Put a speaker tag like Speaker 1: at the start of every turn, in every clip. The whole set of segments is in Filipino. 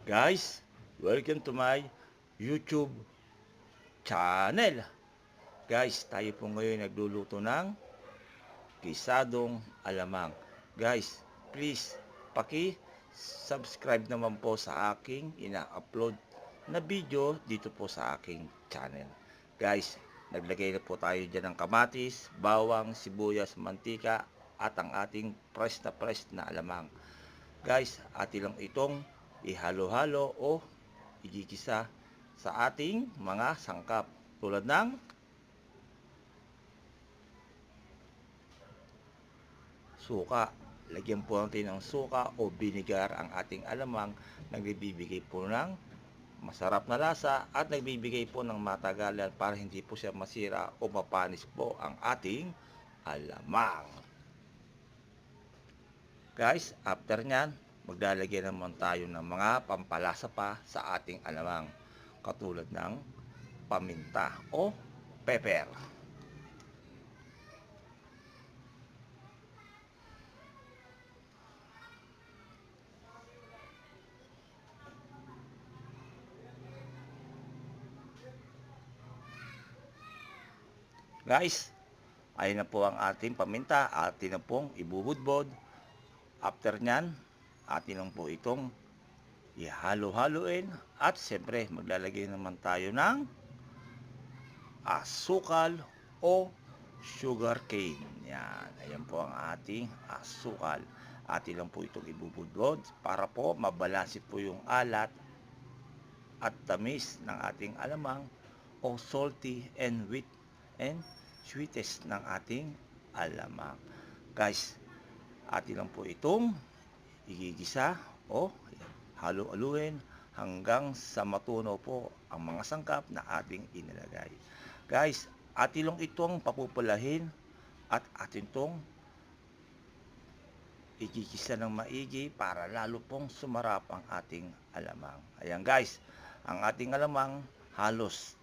Speaker 1: Guys, welcome to my YouTube channel. Guys, tayo po ngayon nagluluto ng gisadong alamang. Guys, please paki-subscribe naman po sa aking ina-upload na video dito po sa aking channel. Guys, naglagay na po tayo dyan ng kamatis, bawang, sibuyas, mantika at ang ating fresh na alamang. Guys, atin lang itong ihalo-halo o igigisa sa ating mga sangkap tulad ng suka. Lagyan po natin ng suka o vinegar ang ating alamang, nagbibigay po ng masarap na lasa at nagbibigay po ng matagalan para hindi po siya masira o mapanis po ang ating alamang. Guys, after nyan, maglalagay naman tayo ng mga pampalasa pa sa ating alamang, katulad ng paminta o pepper. Guys, ayun na po ang ating paminta, atin na pong ibuhudbod. After nyan, atin lang po itong ihalo-haloin at siyempre maglalagay naman tayo ng asukal o sugar cane. Yan, ayan po ang ating asukal. Atin lang po itong ibubudbod para po mabalanse po yung alat at tamis ng ating alamang o salty and sweetest ng ating alamang. Guys, atin lang po itong igigisa o halo-haluin hanggang sa matunaw po ang mga sangkap na ating inilagay. Guys, atin lang itong papupulahin at atin itong igigisa ng maigi para lalo pong sumarap ang ating alamang. Ayan guys, ang ating alamang halos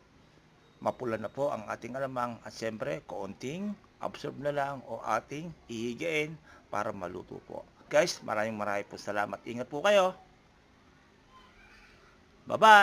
Speaker 1: mapula na po ang ating alamang at siyempre kaunting absorb na lang o ating ihigain para maluto po. Guys, maraming po salamat. Ingat po kayo. Bye-bye!